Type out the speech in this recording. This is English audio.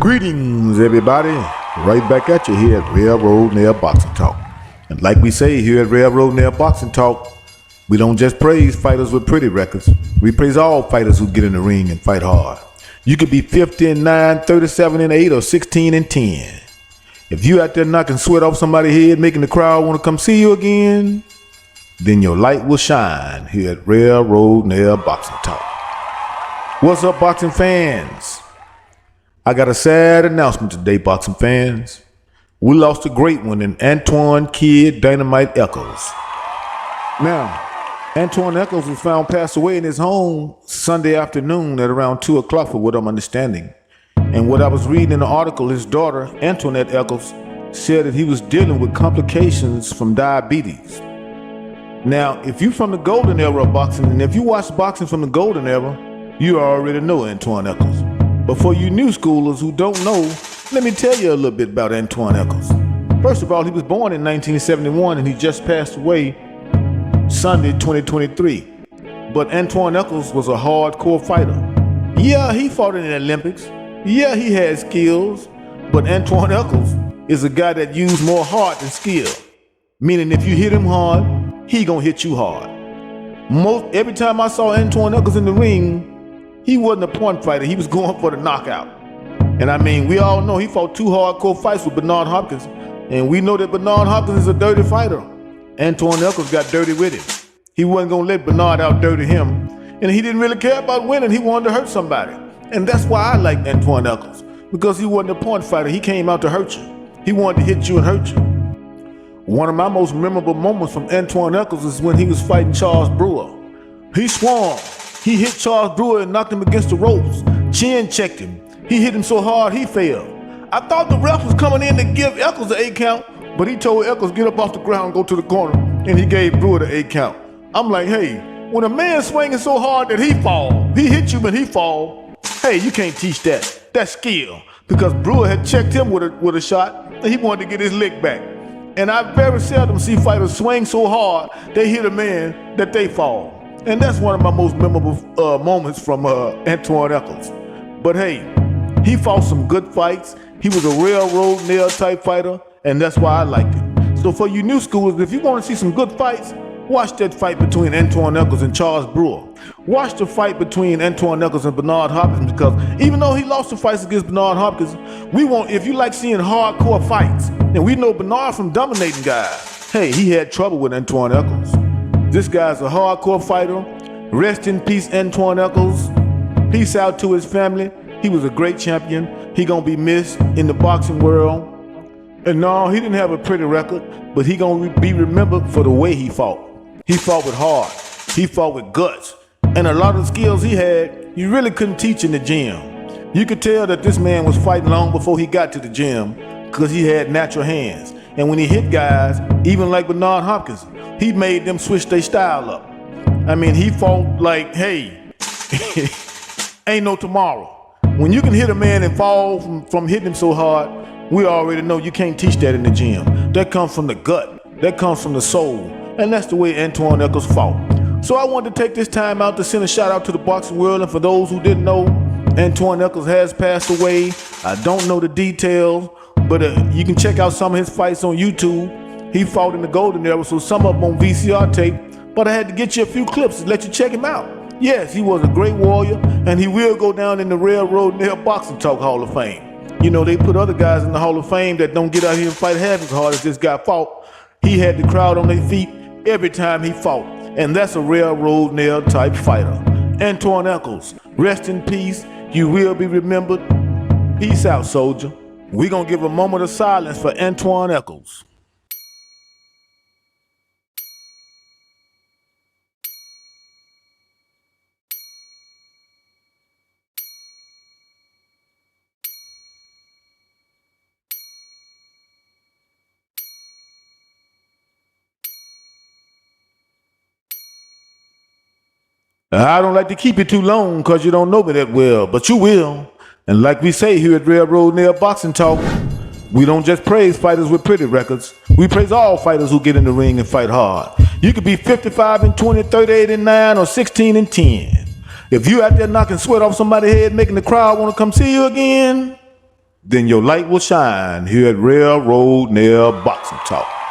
Greetings, everybody. Right back at you here at Railroad Nail Boxing Talk. And like we say here at Railroad Nail Boxing Talk, we don't just praise fighters with pretty records. We praise all fighters who get in the ring and fight hard. You could be 50-9, 37-8, or 16-10. If you out there knocking sweat off somebody's head, making the crowd want to come see you again, then your light will shine here at Railroad Nail Boxing Talk. What's up, boxing fans? I got a sad announcement today, boxing fans. We lost a great one in Antwun Kid Dynamite Echols. Now, Antwun Echols was found passed away in his home Sunday afternoon at around 2 o'clock for what I'm understanding. And what I was reading in the article, his daughter, Antoinette Echols, said that he was dealing with complications from diabetes. Now, if you're from the golden era of boxing, and if you watch boxing from the golden era, you already know Antwun Echols. But for you new schoolers who don't know, let me tell you a little bit about Antwun Echols. First of all, he was born in 1971 and he just passed away Sunday, 2023. But Antwun Echols was a hardcore fighter. Yeah, he fought in the Olympics. Yeah, he had skills. But Antwun Echols is a guy that used more heart than skill. Meaning if you hit him hard, he gonna hit you hard. Every time I saw Antwun Echols in the ring, he wasn't a point fighter, he was going for the knockout. And I mean, we all know he fought 2 hardcore fights with Bernard Hopkins, and we know that Bernard Hopkins is a dirty fighter. Antwun Echols got dirty with him. He wasn't gonna let Bernard out dirty him, and he didn't really care about winning, he wanted to hurt somebody. And that's why I like Antwun Echols, because he wasn't a point fighter, he came out to hurt you. He wanted to hit you and hurt you. One of my most memorable moments from Antwun Echols is when he was fighting Charles Brewer. He swung. He hit Charles Brewer and knocked him against the ropes. Chin checked him. He hit him so hard he fell. I thought the ref was coming in to give Echols an 8 count, but he told Echols get up off the ground and go to the corner, and he gave Brewer the 8 count. I'm like, hey, when a man swinging so hard that he fall, he hit you but he fall, hey, you can't teach that. That's skill. Because Brewer had checked him with a shot, and he wanted to get his lick back. And I very seldom see fighters swing so hard they hit a man that they fall. And that's one of my most memorable moments from Antwun Echols. But hey, he fought some good fights. He was a railroad nail type fighter, and that's why I liked him. So for you new schoolers, if you want to see some good fights, watch that fight between Antwun Echols and Charles Brewer. Watch the fight between Antwun Echols and Bernard Hopkins, because even though he lost the fights against Bernard Hopkins, if you like seeing hardcore fights, and we know Bernard from dominating guys, hey, he had trouble with Antwun Echols. This guy's a hardcore fighter. Rest in peace, Antwun Echols. Peace out to his family. He was a great champion. He gonna be missed in the boxing world. And no, he didn't have a pretty record, but he gonna be remembered for the way he fought. He fought with heart. He fought with guts. And a lot of the skills he had, you really couldn't teach in the gym. You could tell that this man was fighting long before he got to the gym because he had natural hands. And when he hit guys, even like Bernard Hopkins, he made them switch their style up. I mean, he fought like, hey, ain't no tomorrow. When you can hit a man and fall from hitting him so hard, we already know you can't teach that in the gym. That comes from the gut. That comes from the soul. And that's the way Antwun Echols fought. So I wanted to take this time out to send a shout out to the boxing world. And for those who didn't know, Antwun Echols has passed away. I don't know the details, but you can check out some of his fights on YouTube. He fought in the golden era, so some of them on VCR tape, but I had to get you a few clips to let you check him out. Yes, he was a great warrior, and he will go down in the Railroad Nail Boxing Talk Hall of Fame. You know, they put other guys in the Hall of Fame that don't get out here and fight half as hard as this guy fought. He had the crowd on their feet every time he fought, and that's a railroad nail type fighter. Antwun Echols, rest in peace. You will be remembered. Peace out, soldier. We're gonna give a moment of silence for Antwun Echols. I don't like to keep it too long because you don't know me that well, but you will. And like we say here at Railroad Nail Boxing Talk, we don't just praise fighters with pretty records. We praise all fighters who get in the ring and fight hard. You could be 55-20, 38-9, or 16-10. If you out there knocking sweat off somebody's head, making the crowd want to come see you again, then your light will shine here at Railroad Nail Boxing Talk.